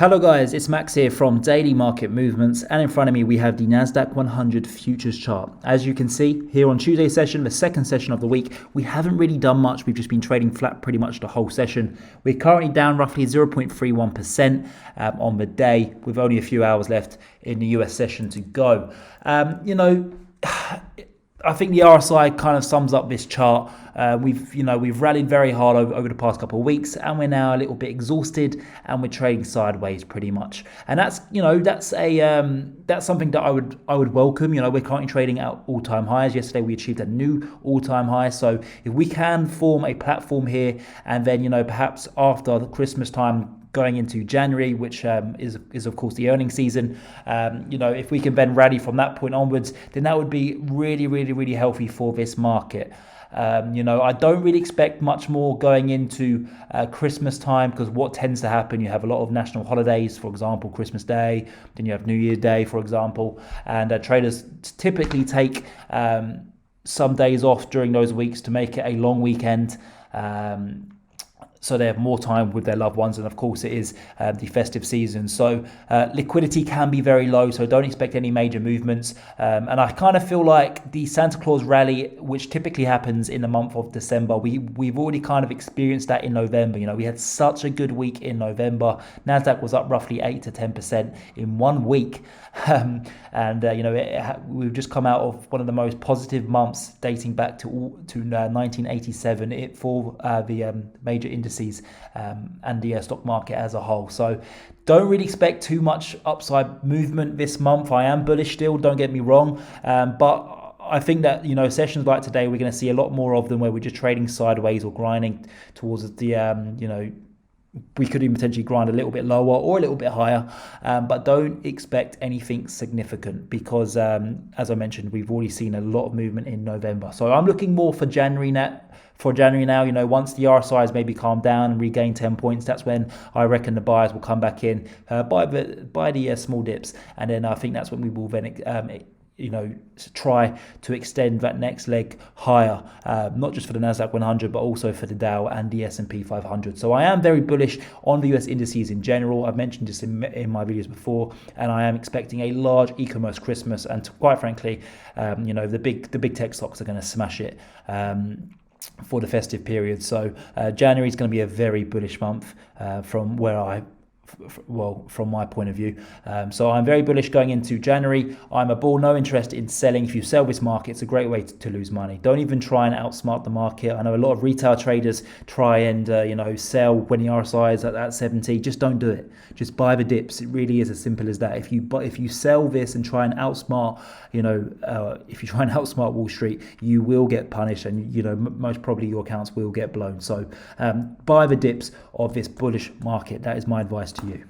Hello guys, it's Max here from Daily Market Movements, and in front of me we have the Nasdaq 100 futures chart. As you can see here on Tuesday's session, the second session of the week, we haven't really done much. We've just been trading flat pretty much the whole session. We're currently down roughly 0.31% on the day, with only a few hours left in the US session to go. I think the RSI kind of sums up this chart. We've rallied very hard over the past couple of weeks, and we're now a little bit exhausted, and we're trading sideways pretty much. And that's something that I would welcome. We're currently trading at all-time highs. Yesterday we achieved a new all-time high. So if we can form a platform here, and then perhaps after the Christmas time, going into January, which is of course the earnings season, if we can then rally from that point onwards, then that would be really, really, really healthy for this market. I don't really expect much more going into Christmas time, because what tends to happen, you have a lot of national holidays, for example, Christmas Day, then you have New Year's Day, for example, and traders typically take some days off during those weeks to make it a long weekend. So they have more time with their loved ones, and of course it is the festive season. So liquidity can be very low, so don't expect any major movements. And I kind of feel like the Santa Claus rally, which typically happens in the month of December, we've already kind of experienced that in November. We had such a good week in November. Nasdaq was up roughly 8 to 10% in 1 week. We've just come out of one of the most positive months dating back to 1987 for the major indices and the stock market as a whole. So don't really expect too much upside movement this month. I am bullish still, don't get me wrong, but I think that sessions like today, we're going to see a lot more of them, where we're just trading sideways or grinding towards the we could even potentially grind a little bit lower or a little bit higher, but don't expect anything significant, because as I mentioned, we've already seen a lot of movement in November. So I'm looking more for January now. Once the RSIs maybe calm down and regain 10 points, that's when I reckon the buyers will come back in, buy the small dips, and then I think that's when we will then try to extend that next leg higher, not just for the Nasdaq 100, but also for the Dow and the S&P 500. So I am very bullish on the US indices in general. I've mentioned this in my videos before, and I am expecting a large e-commerce Christmas, and quite frankly, the big tech stocks are going to smash it for the festive period. So January is going to be a very bullish month from my point of view. So I'm very bullish going into January. I'm a bull, no interest in selling. If you sell this market, it's a great way to lose money. Don't even try and outsmart the market. I know a lot of retail traders try and sell when the RSI is at 70. Just don't do it. Just buy the dips. It really is as simple as that. If you sell this and try and outsmart, Wall Street, you will get punished, and most probably your accounts will get blown. So buy the dips of this bullish market. That is my advice to you.